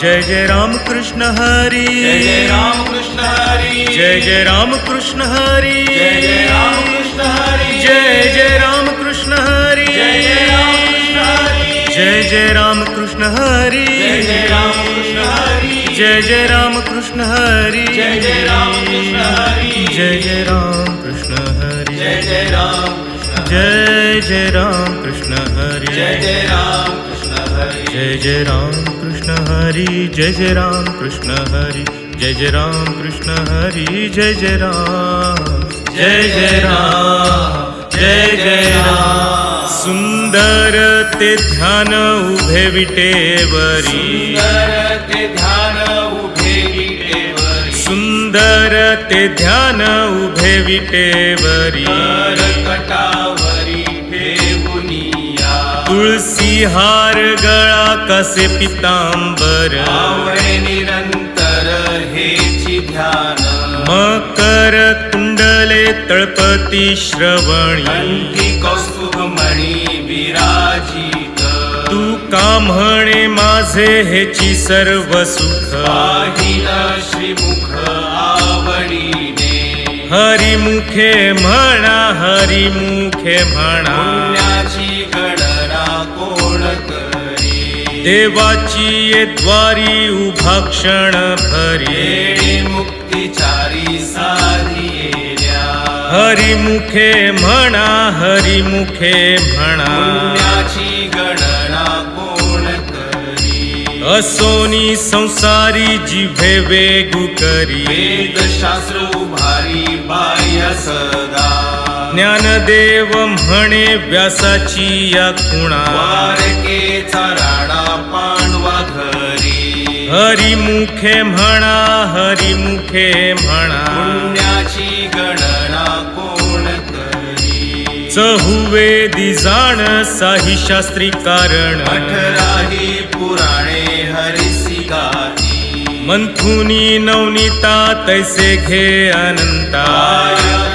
जय जय राम कृष्ण हरी, जय जय राम कृष्ण हरी, जय जय राम कृष्ण हरी, जय जय राम कृष्ण हरी, जय जय राम कृष्ण हरी, जय जय राम कृष्ण हरी, जय जय राम कृष्ण हरी, जय जय राम कृष्ण हरी, जय जय राम कृष्ण हरी, जय जय राम कृष्ण हरी, जय जय राम कृष्ण हरी, जय जय राम कृष्ण हरी, जय जय राम कृष्ण हरी, जय जय राम कृष्ण हरी, जय जय राम कृष्ण हरी, जय जय राम कृष्ण हरी, जय जय राम, जय जय राम, जय जय राम. सुंदर ते ध्यान उभे विटेवरी, सुंदर ते ध्यान उभे विटेवरी, सुंदर ते ध्यान उभे विटेवरी, कटावरी ठेवुनिया, तुळसी हार गळा कसे पितांबर, आवळे निरंतर हेची ध्यान, मकर कुंडले तळपती श्रवणी, कंठी कौस्तुभमणी विराजित, तू का म्हणे माझे हेची सर्व सुख, पाहिल श्रीमुख आवडीने, हरिमुखे म्हणा, हरिमुखे म्हणा, पुण्याची गणना कोण करी, देवाची ये द्वारी उभा क्षण भरी, वेळी मुक्तिचारी साधिएल्या, हरिमुखे म्हणा, हरिमुखे म्हणा, पुण्याची गणना कोण करी, असोनी संसारी जिभे वेगू करी, वेदशास्त्र उभारी बाह्य सदा, ज्ञानदेव म्हणे व्यासाची या खुणा, द्वारकेचा राणा पांडवा घरी, हरिमुखे म्हणा, हरिमुखे म्हणा, पुण्याची गणना कोण करी, चहुवेदी जाण साही शास्त्री कारण, 18 पुराणे हरिसी गाती, मंथुनी नवनीता तैसे घे अनंता,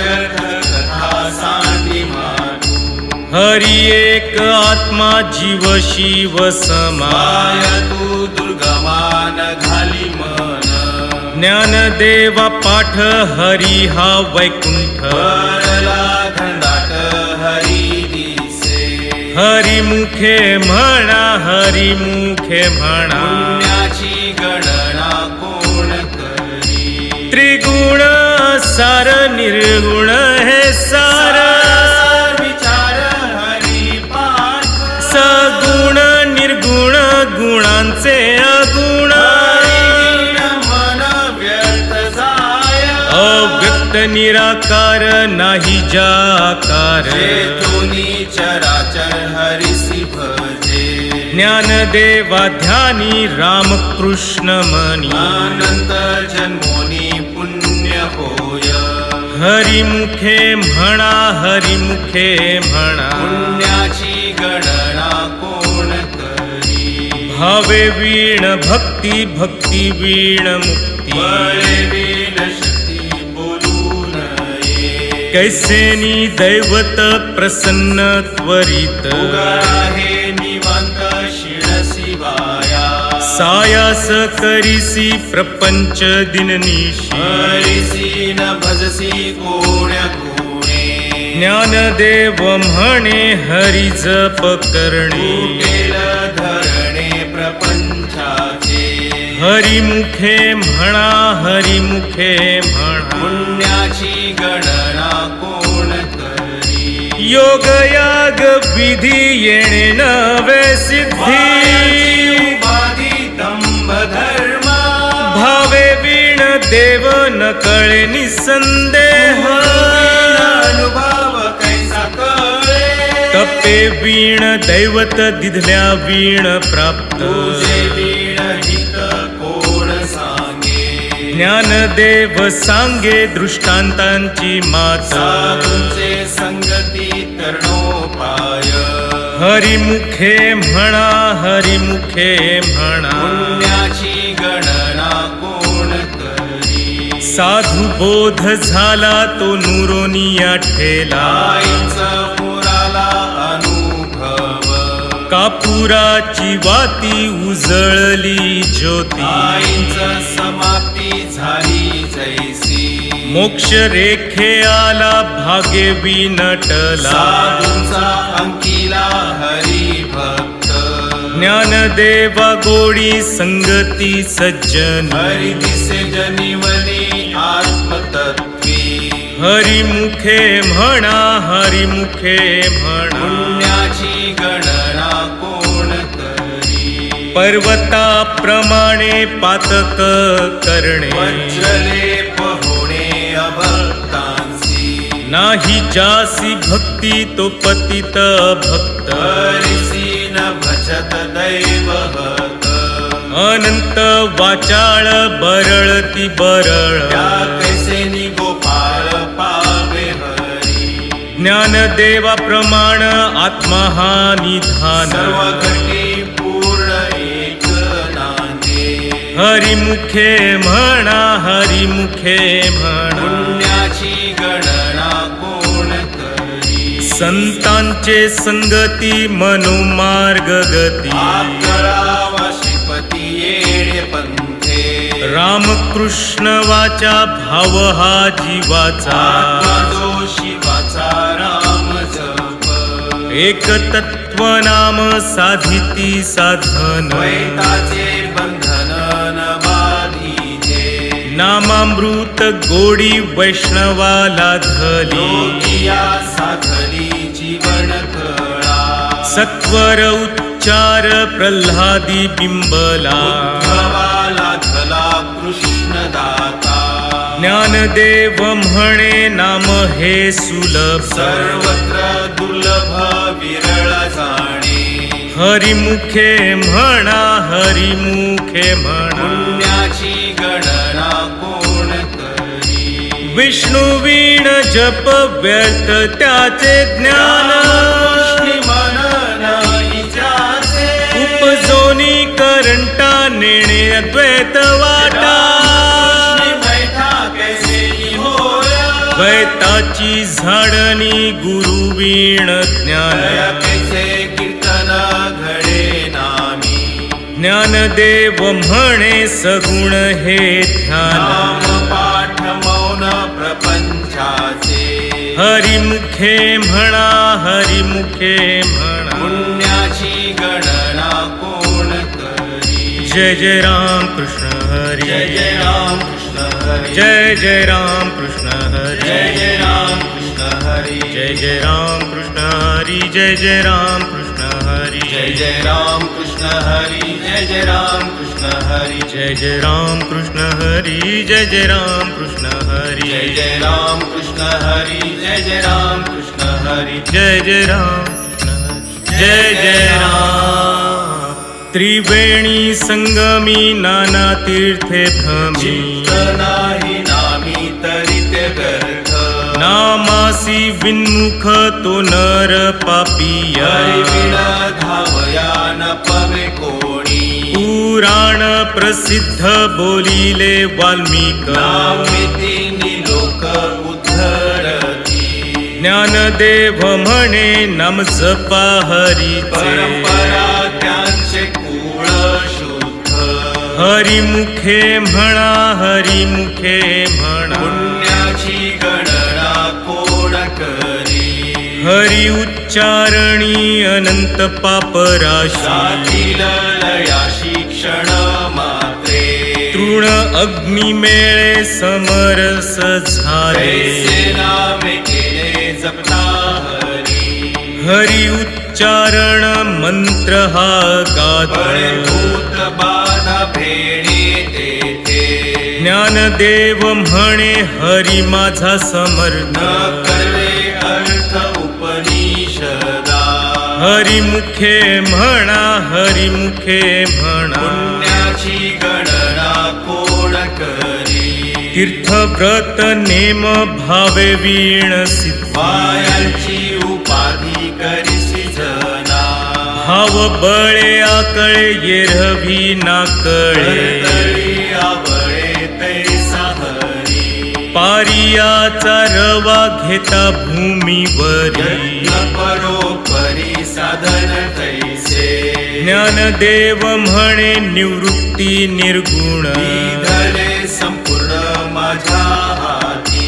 व्यर्थ कथा सांडी मातू, हरि एक आत्मा जीव शिव समा, तू दुर्गमान घाली मन, ज्ञानदेवा पाठ हरी हा वैकुंठ, वरला घंडाट हरी दिसे, हरिमुखे म्हणा, हरिमुखे म्हणा, पुण्याची गणना कोण करी, त्रिगुण सार निर्गुण हे सार, विचार हरी पाठ, सगुण निर्गुण गुणांचे अगुण, मन व्यर्थ जाय, अव्यक्त निराकार नाही जाकार, चेतोनी चराचर हरिसी भजे, ज्ञानदेवा ध्यानी रामकृष्ण मनी, अनंत जन्मोनी पुण्य होय, हरिमुखे म्हणा, हरिमुखे म्हणा, पुण्याची गणना कोण करी, भावे वीण भक्ती, भक्ती वीण मुक्ती, बळे विण शक्ती बोलू नये, कैसेनी दैवत प्रसन्न त्वरित, उगाहे निवांत शिळसी वाया, सायास करिसी प्रपंच दिननिशी, हरिसी न भजसी कोण्या गुणे, ज्ञानदेव म्हणे हरि जप करणे, केल धरणे प्रपंचाचे, हरिमुखे म्हणा, हरिमुखे म्हणा, पुण्याची गणना कोण करी, योग याग विधी येणे नवे सिद्धी, उपाधी दंभ धर्म, भावे वीण देव न कळे निसंदेह, अनुभव कैसा कळे, तपे वीण दैवत दिधल्या वीण प्राप्त, तुझे वीण हित कोण सांगे, ज्ञानदेव सांगे दृष्टांतांची मात, साधूंचे संगती तरणोपाय, हरिमुखे म्हणा, हरिमुखे म्हणा, पुण्याची गणना कोण करी, साधू बोध झाला तो नुरोनिया ठेला, आईचा पुराला अनुभव, कापुराची वाती उजळली ज्योती आईंच समाप्ती झाली जैसी मोक्ष रेखे आला भागे विनटला साधूंचा अंकिला हरी भक्त ज्ञानदेवा गोडी संगती सज्जन हरी दिसे जनिवली आत्मतत्वी हरिमुखे म्हणा हरिमुखे म्हणा पुण्याची गणना कोण करी पर्वताप्रमाणे पातक करणे वज्रलेप होणे अभक्तांसी नाही जासी भक्ती तो पतित भक्त हरिसी न भजत दैवहत अनंत वाचाळ बरळती बरळ त्या कैसे गोपाळ पावे हरी ज्ञानदेवा प्रमाण आत्मा हा निधान सर्व घटी पूर्ण एक नांदे हरिमुखे म्हणा हरिमुखे म्हणा पुण्याची गणना कोण करी संतांचे संगती मनोमार्ग गती आकळावा श्रीपती येणे पंथे रामकृष्ण वाचा भाव हा जीवाचा आत्मा जो शिवाचा राम जप एक तत्व नाम साधिती साधन द्वैताचे बंधन न बाधीजे नामामृत गोडी वैष्णवाला धली योगिया साधली जीवन कळा सत्वर उच्चार प्रल्हादी बिंबला उद्धवाला धला कृष्ण दाता ज्ञानदेव म्हणे नाम हे सुलभ सर्वत्र दुर्लभ विरळ जाणे हरिमुखे म्हणा हरिमुखे म्हणा पुण्याची गणना कोण करी विष्णू वीण जप व्यर्थ त्याचे ज्ञान कृष्णी मन नाही ज्याचे उपजोनी करंटा नेणे अद्वैत वाटा कृष्णी बैठा कैसे होया द्वैताची झाडणी गुरु वीण ज्ञान दया कैसे कीर्तन घडे नामी ज्ञानदेव म्हणे सगुण हे ध्यान नाम पाठ मौन प्रपंचाचे हरिमुखे म्हणा हरिमुखे म्हणा पुण्याची गणना कोण करी जय जय राम कृष्ण हरी जय जय राम कृष्ण हरी जय जय राम कृष्ण हरी जय जय राम कृष्ण हरी जय जय राम कृष्ण हरी जय जय राम कृष्ण हरी जय जय राम कृष्ण हरी जय जय राम कृष्ण हरी जय जय राम कृष्ण हरी जय जय राम कृष्ण हरी जय जय राम कृष्ण हरी जय जय राम कृष्ण हरी जय जय राम कृष्ण हरी जय जय राम त्रिवेणी संगमी नाना तीर्थे भ्रमी चित्त नाही नामी तरी ते व्यर्थ नामासी विन्मुख तो नर पापिया हरी विण धावया न पवे कोणी पुराण प्रसिद्ध बोलिले वाल्मीक नामिती निलोक उद्धरती ज्ञानदेव म्हणे नाम जपा हरीचे परंपरा त्यांचे कुळ शुद्ध हरिमुखे म्हणा हरिमुखे म्हणा पुण्याची गणना कोण करी हरि उच्चारणी अनंत पापराशी जातील लयाशी क्षण मात्रे तृण अग्निमेळे समरस झाले कैसे नामे केले जपता हरी हरि उच्चारण मंत्र हा गात भूत बाधा भेणे तेथे ज्ञानदेव म्हणे हरी माझा समर्थ न करवे अर्थ उपनिषदा हरिमुखे म्हणा हरिमुखे म्हणा पुण्याची गणना कोण करी तीर्थव्रत नेम भावे वीण सिद्ध वायांची उपाधी करिसी जना भाव बळे आकळे येरवी नाकळे तरी आवळे तैसा हरी पारियाचा रवा घेता भूमीवरी यज्ञ परोपरी साधन तैसे ज्ञानदेव म्हणे निवृत्ती निर्गुण निधले संपूर्ण माझ्या हाती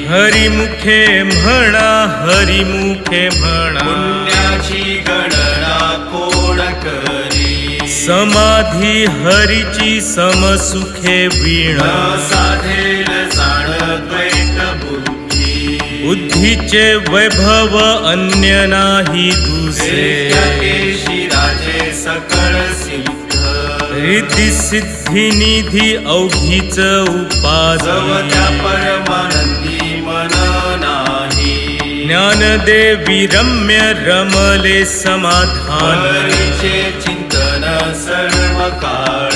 हरिमुखे म्हणा हरिमुखे म्हणा पुण्याची गणना कोण करी समाधी हरीची समसुखे वीण साधेल जाण द्वैत बुद्धी बुद्धीचे वैभव अन्य नाही दुसरे केशी राजे सकळ सिद्ध रिद्धी सिद्धी निधी अवघीच उपास जवत्या परमानंदी मन नाही ज्ञानदेवी रम्य रमले समाधान हरीचे चिंतन सर्व काळ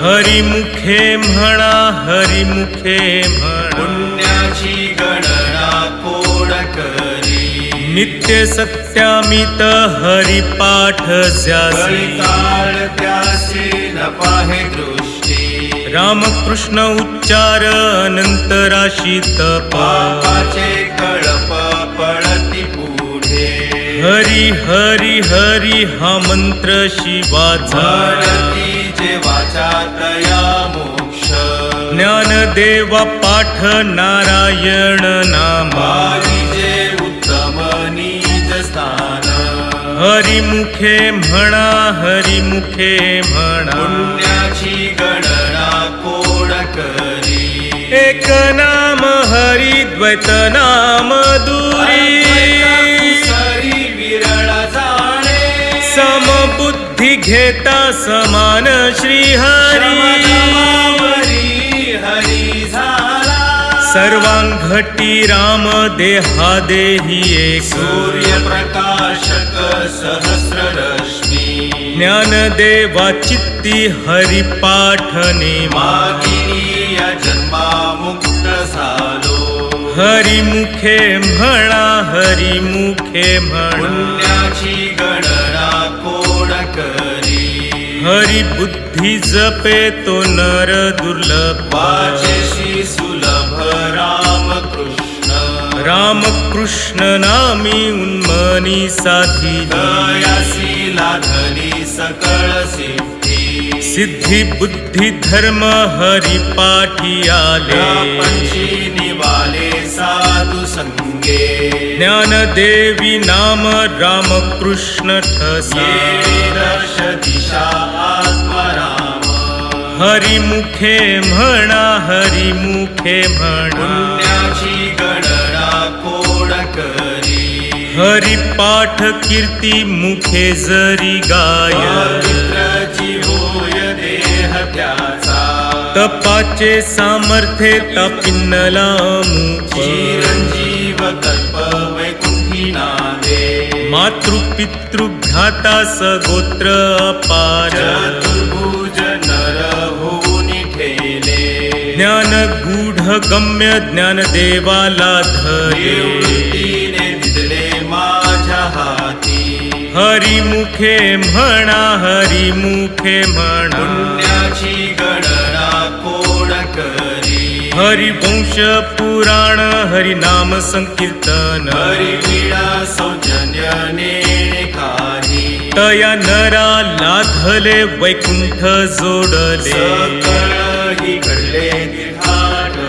हरिमुखे म्हणा हरिमुखे म्हणा पुण्याची गणना कोण करी नित्य सत्यामित हरिपाठ ज्यासी काळ त्यासी न पाहे दृष्टी रामकृष्ण उच्चार अनंत राशी तप पापाचे कळप पळती पुढे हरी हरी हरी हा मंत्र शिवाचा म्हणती जे वाचा तया मोक्ष ज्ञानदेवा पाठ नारायण नामा जे उत्तम नीच स्थान हरिमुखे म्हणा हरिमुखे म्हणा पुण्याची गणना कोण करी एक नाम हरी द्वैत नाम दुरी सरी विरळ जाणे समबुद्धी घेता समान श्री हरी हरी झाला सर्वांघटी राम देहादेही एक सूर्य प्रकाशक सहस्र रश्मी ज्ञानदेवा चित्ती हरिपाठने मागिनी या जन्मा मुक्त झालो हरिमुखे म्हणा हरिमुखे म्हणा पुण्याची गणना कोण करी हरिबुद्धी जपे तो नर दुर्लभ वाचेशी सुलभ रामकृष्ण रामकृष्ण नामी उन्मनी साधी दयासी लाधली सकळ सिद्धी सिद्धी बुद्धी धर्म हरिपाठी आले पंची निवाले साधू संगे ज्ञानदेवी नाम रामकृष्ण ठसा दर्श दिशा आत्मराम हरिमुखे म्हणा हरिमुखे म्हणा पुण्याची गणना कोण करी हरिपाठ कीर्ती मुखे जरी गाय पवित्रची होय देह त्याचा तपाचे सामर्थ्य तापिन्नला मुख चिरंजीव कल्प वैकुंठी नादे मातृपितृ भ्राता सगोत्र अपार चतुर्भुज नर होऊनी ठेले ज्ञान गूढ गम्य ज्ञानदेवाला धरे निवृत्तीने दिदले माझ्या हाती हरिमुखे म्हणा हरिमुखे म्हणा पुण्याची गणना कोण करी हरिवंश पुराण हरिनाम संकीर्तन हरिवीणा सौजन्य नेणे काही तया नरा लाधले वैकुंठ जोडले सकळही घडले तीर्थाटन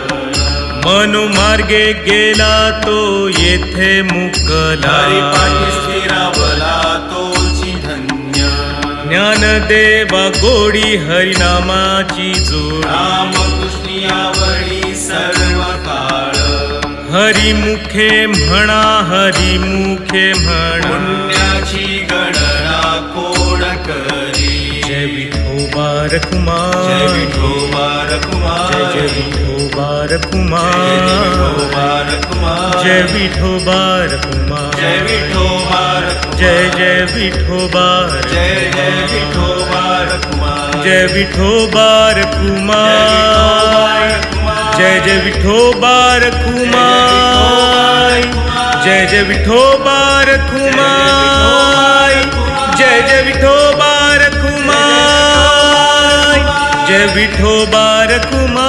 मनोमार्गे गेला तो येथे मुकला हरिपाठी स्थिरावला तोची धन्य ज्ञानदेवा गोडी हरिनामाची जोड रामकृष्णियावळी सर्व काळ हरिमुखे म्हणा हरिमुखे म्हणा पुण्याची गणना कोण करी जय विठोबा रखुमा जय विठोबा रखुमा जय विठोबा रखुमा जय विठोबा रखुमा जय विठोबा रखुमा जय विठोबा रखुमा जय विठोबा रखुमा जय जय विठोबा रखुमा जय जय विठोबा रखुमा जय जय विठोबा रखुमा जय विठोबा रखुमा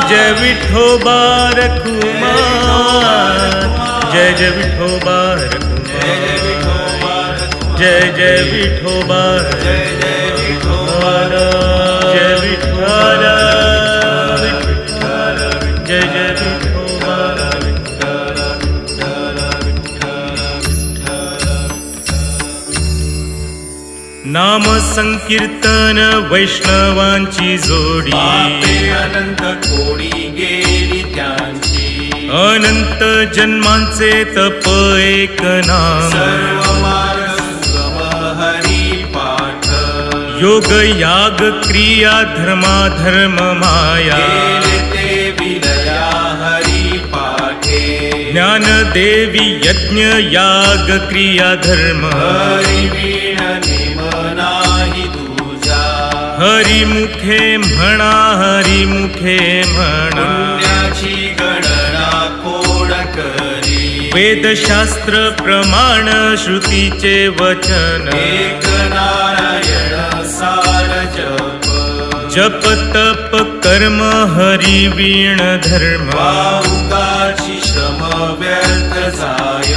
जय विठोबा रखुमा जय जय विठोबा रखुमा जय जय विठोबा जय जय विठोबा जय विठ्ठल जय जय विठोबा नाम संकीर्तन वैष्णवांची जोडी पापे अनंत कोडी गेली त्यांची अनंत जन्मांचे तप एक नाम सर्व मार्ग सुगम हरी पाठ योग याग क्रिया धर्मा धर्म माया केले ते विलया हरी पाठे ज्ञान देवी यज्ञ याग क्रिया धर्म हरी वीण नेम नाही तुझा हरी मुखे म्हणा हरी मुखे म्हणा पुण्याची गणना कोण करी वेदशास्त्र प्रमाण श्रुतीचे वचन एक नारायण सार जप जप तप कर्म हरी वीण धर्म वाहुकाची श्रम व्यर्थ जाय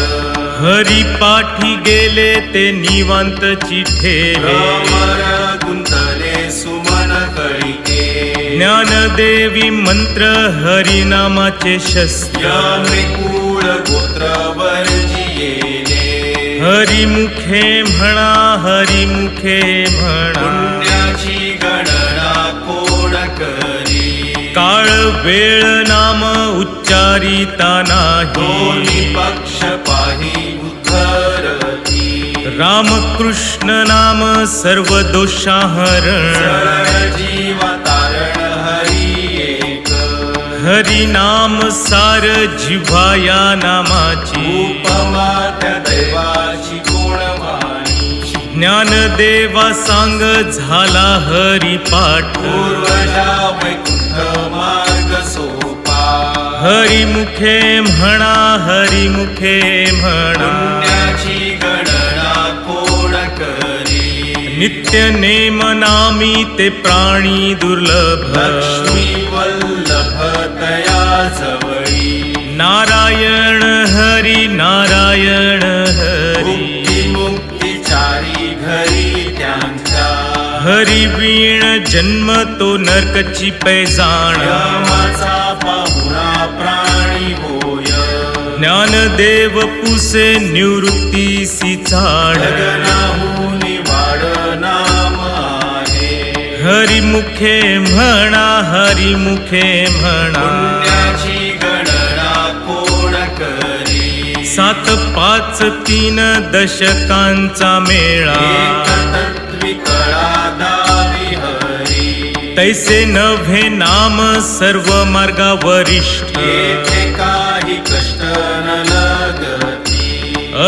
हरी पाठी गेले ते निवांत चिठेले भ्रमर गुंतले सुमन कळिके ज्ञानदेवी मंत्र हरिनामाचे शस्त्र यमकुळ गोत्र वर्जियेले हरिमुखे म्हणा हरिमुखे म्हणा पुण्याची गणना कोण करी काळ वेळ नाम उच्चारिता नाही दोन्ही पक्ष पाही उद्धरती रामकृष्ण नाम सर्व दोषाहरण सरळ जीवा तारण हरी एक हरी नाम सार जिव्हाया नामाची उपमा त्या दैवाची कोण वाणी ज्ञानदेवा सांग झाला हरी पाठ पूर्वजा वैकुंठ मार्ग सोपा हरिमुखे म्हणा हरिमुखे म्हणा पुण्याची गणना कोण करी नित्य नेम नामी ते प्राणी दुर्लभ लक्ष्मी वल्लभ तया जवळी नारायण हरी नारायण हरी मुक्ती मुक्तिचारी घरी त्यांच्या हरी वीण जन्म तो नरकची पैजाण यमाचा पाहुणा प्राणी होय ज्ञानदेव पुसे निवृत्तीसी चाड गगनाहून वाढ नाम आहे हरिमुखे म्हणा हरिमुखे म्हणा पुण्याची गणना कोण करी 7 5 3 दशकांचा मेळा एकतत्वी कळा दावी हरी तैसे नव्हे नाम सर्व मार्गा वरिष्ठ येथे काही कष्ट न लगती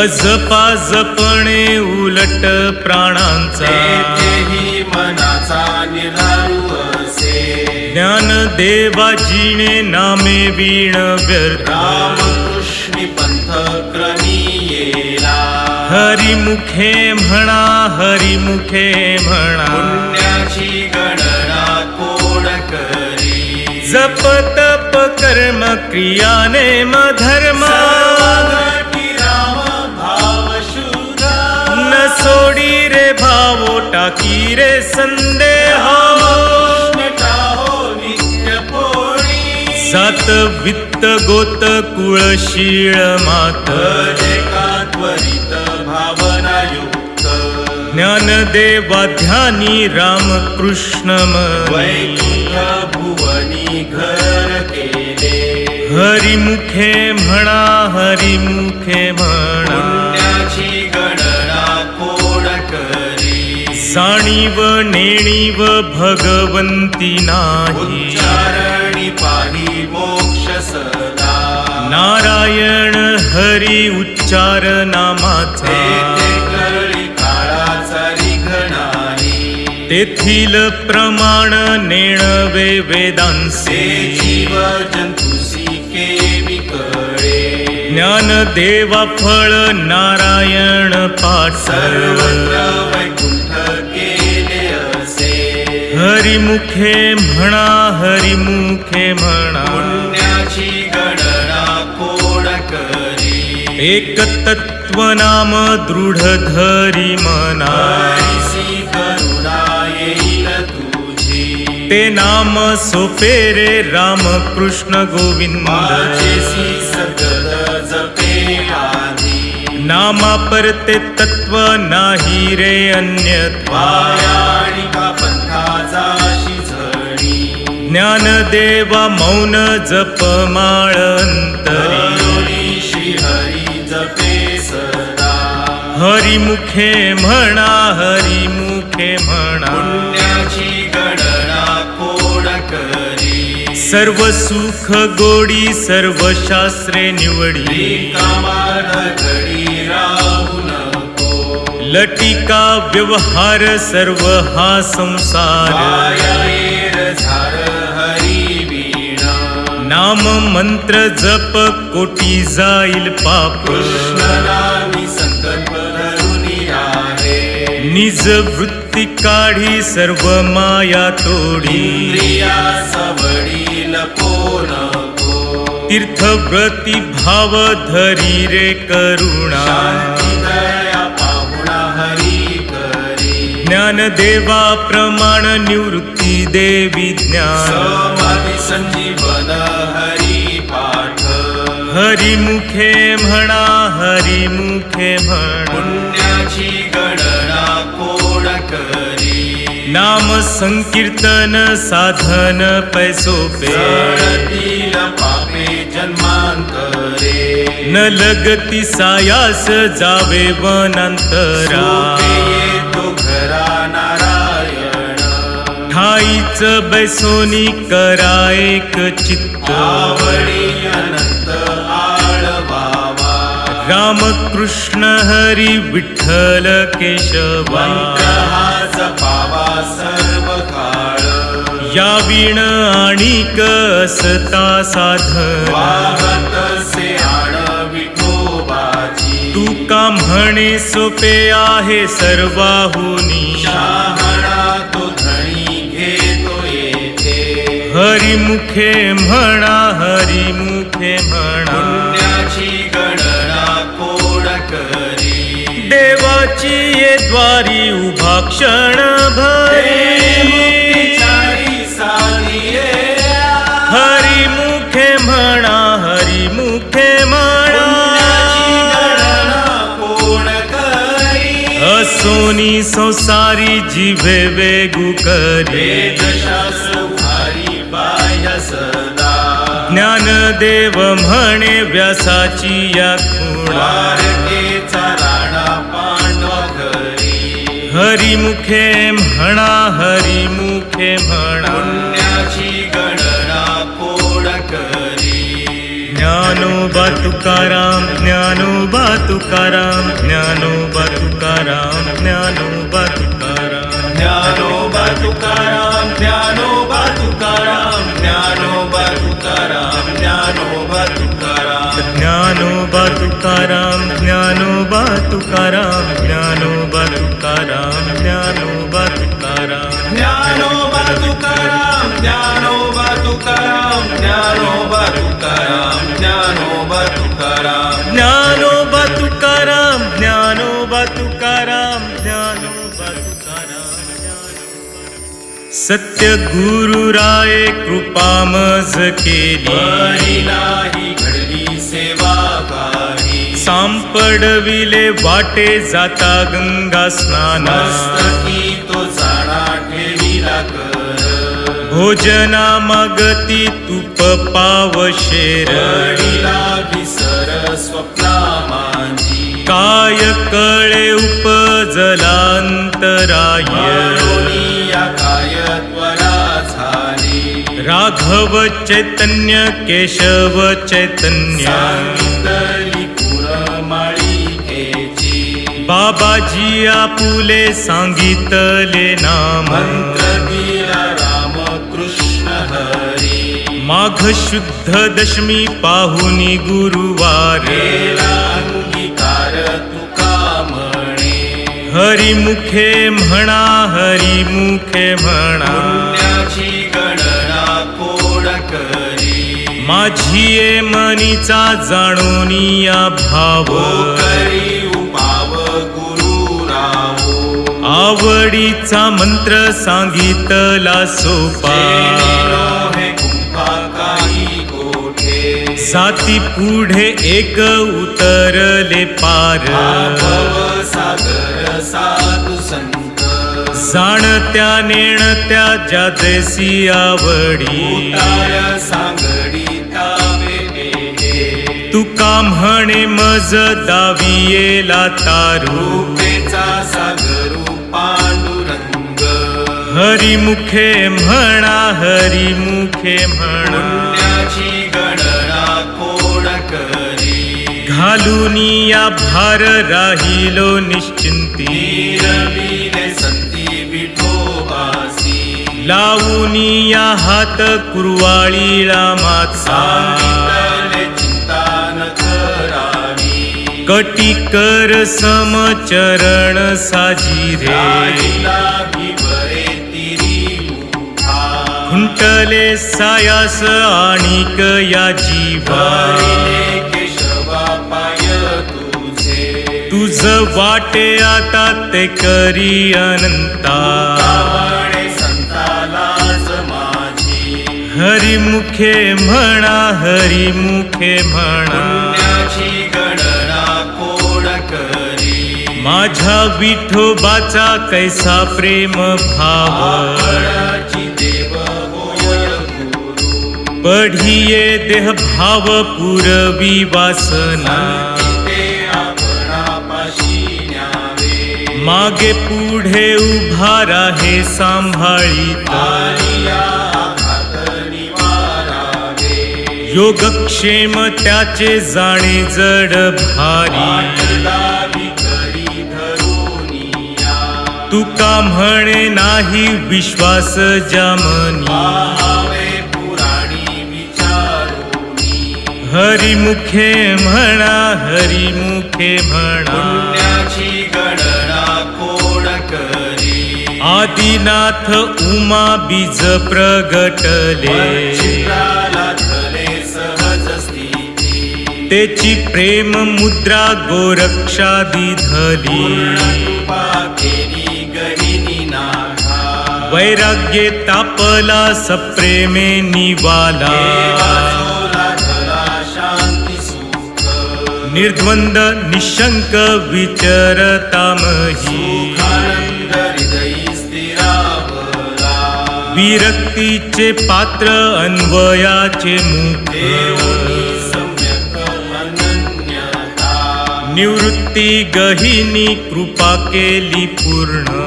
अजपा जपणे उलट प्राणांचा तेथेही मनाचा निर्धारू असे ज्ञानदेवा जिणे नामे वीण व्यर्थ रामकृष्णी पंथ क्रमी येला हरिमुखे म्हणा हरिमुखे म्हणा पुण्याची गणना कोण करी जप तप कर्म क्रिया नेम धर्म सर्वगाठी राम भाव शुद्ध न सोडी रे भावो टाकी रे संदेह कृष्ण टाहो नित्य पोळी 7 वित्त गोत कुळशीळ मात का त्वरित भावना युक्त ज्ञानदेवा ध्यानी रामकृष्ण मनी वैकुंठ भुवनी घर केले हरिमुखे म्हणा हरिमुखे म्हणा पुण्याची गणना कोण करी जाणीव नेणीव भगवंती नाही उच्चारणी पाही मोक्ष सदा नारायण हरी उच्चार नामाचा तेथे कळी काळाचा रिघणानी तेथील प्रमाण नेणवे वेदांसे ते जीव जंतुसी केवी कळे ज्ञानदेवा फळ नारायण पाठ सर्वत्र वैकुंठ केले असे हरिमुखे म्हणा हरिमुखे म्हणा पुण्याची गणना कोण करी एक तत्व तत्वनाम दृढ धरी मना हरिसी करुणा येईल तुझी ते नाम सोपे रे राम कृष्ण गोविंद माझेसी सतत जपे आधी नामा परते तत्व नाही रे अन्यत्वा वायाणी का पंथाचाशी झणी ज्ञानदेवा मौन जप माळ अंतरी श्री हरी जपे सदा हरिमुखे म्हणा हरिमुखे म्हणा पुण्याची गणना कोण करी सर्व सुख गोडी सर्व शास्त्रे निवडी कामार घडी राहू नको लटिका व्यवहार सर्व हा संसार वायर झार हरी वीणा नाम मंत्र जप कोटी जाईल पाप कृष्णनामी संकल्प धरुनी आहे निज वृत्ती काढी सर्व माया तोडी इंद्रिया सवडी लपो नको तीर्थव्रती भाव धरी रे करुणा शांती दया पाहुणा हरी करी ज्ञानदेवा प्रमाण निवृत्ती देवी ज्ञान समाधी संजीवन हरी पाठ हरिमुखे म्हणा हरिमुखे म्हणा पुण्याची गणना कोण करी नाम संकीर्तन साधन पैसोपे जळतील पापे जन्मांतरे न लगती सायास जावे वनांतरा सोपे येतो घरा नारायण ठाईच बैसोनी करा एक चित्त आवडी अनंत आळवावा रामकृष्ण हरी विठ्ठल केशवा मंत्र हा जपावा सर्व काळ या विण आणिक असता साधन वाहत से आण विठोबाची तू का म्हणे सोपे आहे सर्वाहुनी शहाणा तो धणी घेतो येथे हरिमुखे म्हणा हरिमुखे म्हणा पुण्याची गणना कोण करी देवाची ये द्वारी उभा क्षण भरी मुक्तीचारी साधिये हरिमुखे म्हणा हरिमुखे म्हणा पुण्याची गणना कोण करी असोनी संसारी जिभे वेगू करी वेदशास्त्र भारी बाह्य सदा ज्ञानदेव म्हणे व्यासाची या खुणा द्वारकेचा राणा पांडवा घरी हरिमुखे म्हणा हरिमुखे म्हणा पुण्याची गणना कोण करी ज्ञानोबा तुकाराम ज्ञानोबा तुकाराम ज्ञानोबा तुकाराम ज्ञानोबा तुकाराम ज्ञानोबा तुकाराम ज्ञानोबा तुकाराम ज्ञानोबा तुकाराम ज्ञानोबा तुकाराम ज्ञानोबा तुकाराम ज्ञानोबा तुकाराम ज्ञानोबा तुकाराम ज्ञानोबा तुकाराम ज्ञानोबा तुकाराम ज्ञानोबा तुकाराम ज्ञानोबा तुकाराम ज्ञानोबा तुकाराम ज्ञानोबा तुकाराम ज्ञानोबा तुकाराम ज्ञानोबा तुकाराम सत्य गुरु राये कृपा मज केली परिणाही घडली सेवा काही सांपडविले वाटे जाता गंगा स्नाना मस्तकी तो जाणा ठेविला कर भोजना मागती तूप पावशेर पडिला विसर स्वप्ना माझी काय कळे उपजलांतराय या काय त्वरा झाली राघव चैतन्य केशव चैतन्य सांगितली पुरमाळिकेची बाबाजी आपुले सांगितले नाम मंत्र दिला राम कृष्ण हरी माघ शुद्ध दशमी पाहुनी गुरुवारे केला अंगीकार तुका म्हणे हरिमुखे म्हणा हरिमुखे म्हणा पुण्याची गणना कोण करी माझी ये मनीचा जाणून या भाव ओ करी आवडीचा मंत्र सांगितला सोपा साती पुढे एक उतरले पार सागर साधू संत जाणत्या नेणत्या ज्या जैसी आवडी सांगडी तुका म्हणे मज दावियेला तारू सागरू पांडुरंग हरिमुखे म्हणा हरिमुखे म्हणा पुण्याची गणना कोण करी घालून या भार राहिलो निश्चिंती रविले संती विठोबासी लावून या हात कुरवाळीला माचा चिंता न करावी कटी कर समचरण साजिरे खुंटले सायास आणिक या जीवा केशवा पाय तुझे तुझ वाटे आता ते करी अनंता संतालाच माझी हरिमुखे म्हणा हरिमुखे म्हणा पुण्याची गणना कोण करी माझ्या विठोबाचा कैसा प्रेम भाव देव होय गुरु पढिये देह भाव पुरवी वासना मागे पुढे उभा राहे सांभाळीता योगक्षेम त्याचे जाणे जड भारी तुका म्हणे नाही विश्वास जमनी हरिमुखे म्हणा हरिमुखे म्हणा पुण्याची गणना कोण करी आदिनाथ उमा बीज प्रगटले सहज स्थिती तेची प्रेम मुद्रा गोरक्षादी धली वैराग्ये तापला सप्रेमे निवाला निर्द्वंद निशंक विचरतामही विरक्तीचे पात्र अन्वयाचे मुख निवृत्ती गहिनी कृपा केली पूर्ण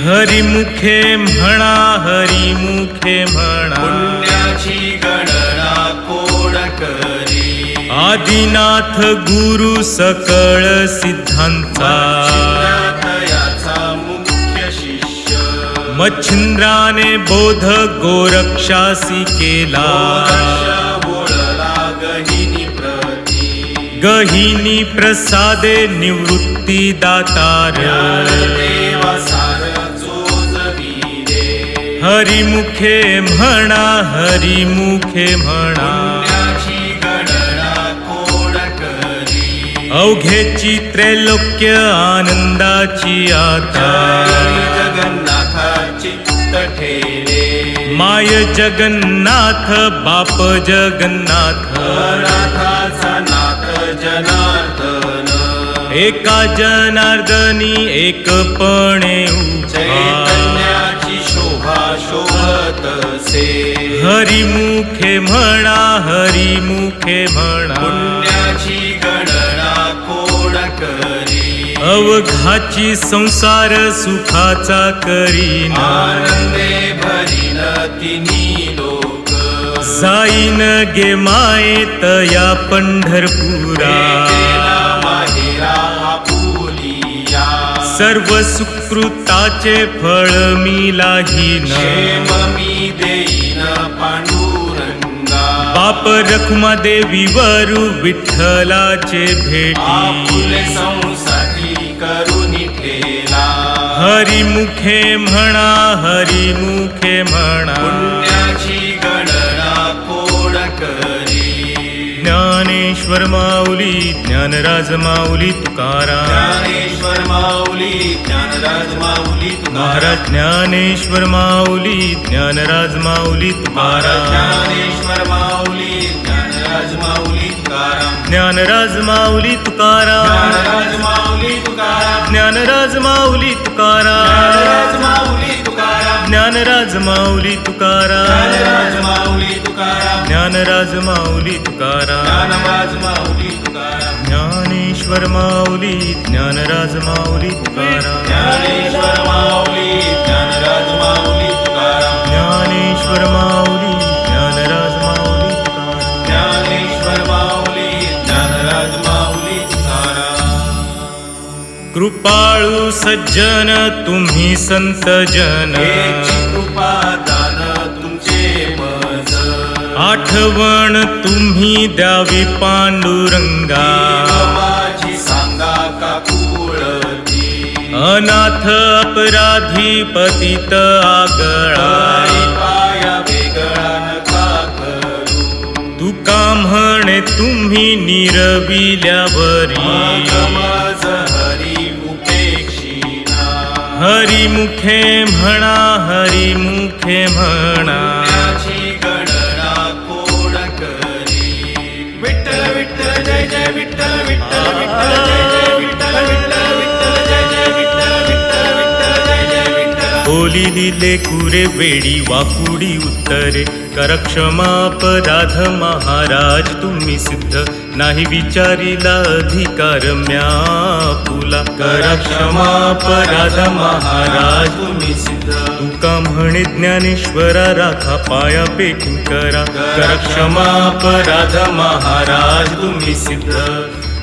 हरिमुखे म्हणा हरिमुखे म्हणा पुण्याची गणना कोण करी आदिनाथ गुरु सकळ सिद्धांचा मुख्य शिष्य मच्छिंद्राने बोध गोरक्षासी केला गहिनी प्रसादे निवृत्ती दातार हरिमुखे म्हणा हरिमुखे म्हणा अवघेची त्रैलोक्य आनंदाची आता जगन्नाथाची ठेले माय जगन्नाथ बाप जगन्नाथ नाथाचा नाथ जनार्दन एका जनार्दनी एकपणे चैतन्याची शोभा शोभतसे हरिमुखे म्हणा हरिमुखे म्हणा पुण्याची गणना कोण करी अवघाची संसार सुखाचा करीना आनंदे भरीन तिन्ही लोक जाईन गे मायेत या पंढरपुरा माहेरा आपुलिया सर्व सुकृताचे फळ मी लाहीन मी देईन पांडुरंगा बाप रखुमा देवी वरु विठ्ठलाचे भेटी संसाठी करुनी ठेला हरिमुखे म्हणा हरिमुखे म्हणा पुण्याची गणना कोण करी ज्ञानेश्वर ज्ञानेश्वर माऊली ज्ञानराज माऊली तुकाराम ज्ञानेश्वर माऊली ज्ञानराज माऊली महाराज ज्ञानेश्वर माऊली ज्ञानराज माऊली तुकाराम ज्ञानेश्वर माऊली ज्ञानराज माऊली तुकाराम ज्ञानराज माऊली तुकाराम ज्ञानराज माऊली तुकाराम ज्ञानराज माऊली तुकाराम ज्ञानराज माऊली तुकाराम ज्ञानराज माऊली तुकाराम ज्ञानराज माऊली ज्ञानराज माऊली तुकाराम तुकाराम ज्ञानराज माऊली तुकाराम ज्ञानेश्वर माऊली ज्ञानराज माऊली तुकाराम ज्ञानेश्वर माऊली ज्ञानराज माऊली तुकाराम ज्ञानेश्वर माऊली ज्ञानराज माऊली तुकाराम ज्ञानेश्वर माऊली ज्ञानराज माऊली तुकाराम कृपाळू सज्जन तुम्ही संत जन हेची कृपा दान तुमचे मज आठवण तुम्ही द्यावी पांडुरंगा माझी सांगा का कुळती अनाथ अपराधी पतित आगळा पाया वेगळा नका करू तुका म्हणे तुम्ही निरविल्यावरी मज हरी उपेक्षिणा हरिमुखे म्हणा हरिमुखे म्हणा पुण्याची गणना कोण करी विठ्ठल विठ्ठल जय जय विठ्ठल विठ्ठल विठ्ठल जय जय विठ्ठल विठ्ठल विठ्ठल जय जय विठ्ठल विठ्ठल विठ्ठल जय जय विठ्ठल बोली लिले कुरे वेडी वाकुडी उत्तरे करक्षमापराध महाराज तुम्ही सिद्ध नाही विचारिला अधिकार म्या पुला करक्षमापराध महाराज तुम्ही सिद्ध तुका म्हणे ज्ञानेश्वरा राखा पाया पेकिं करा करक्षमापराध महाराज तुम्ही सिद्ध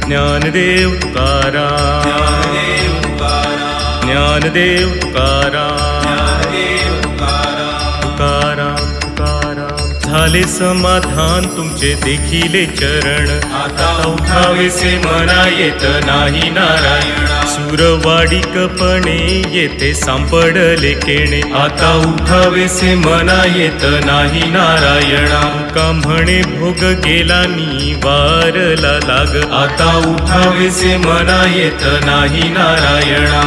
ज्ञानदेव तुकाराम ज्ञानदेव तुकाराम ज्ञानदेव तुकाराम ज्ञानदेव तुकाराम तुकाराम तुकाराम झाले समाधान तुमचे देखिले चरण आता उठावेसे मना येत नाही नारायणा सुरवाडिकपणे येथे सांपडले केणे आता उठावेसे मना येत नाही नारायणा का म्हणे भोग गेला निवारला लाग आता उठावेसे मना येत नाही नारायणा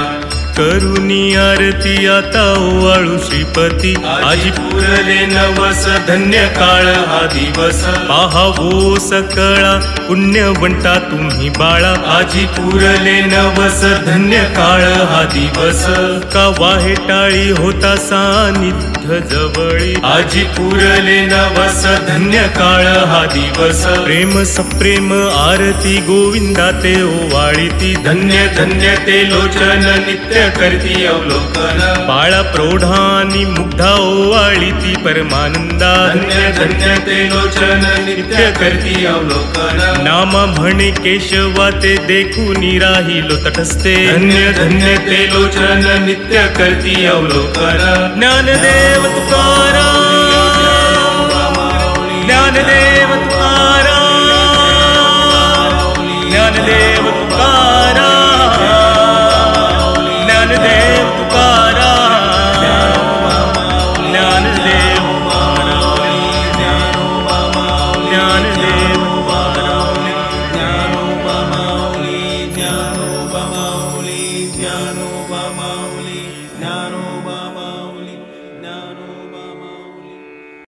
करुणी आरती आता ओवाळू श्रीपती आजी पुरले नवस धन्य काळ हा दिवस पाहावो सकळा पुण्यवंता तुम्ही बाळा आजी पुरले नवस धन्य काळ हा दिवस का वाहे टाळी होता सानिध्य जवळी आजी पुरले नवस धन्य काळ हा दिवस प्रेम सप्रेम आरती गोविंदा ते ओवाळीती धन्य धन्य ते लोचन नित्य करती अवलोकन बाळा प्रौढानी मुग्धा ओवाळीती परमानंदा धन्य धन्य ते लोचन नित्य करती अवलोकन नाम म्हणे केशवा ते देखून राहिलो तटस्थे धन्य धन्य ते लोचन नित्य करती अवलोकन ज्ञानदेव तुकाराम ज्ञानदेव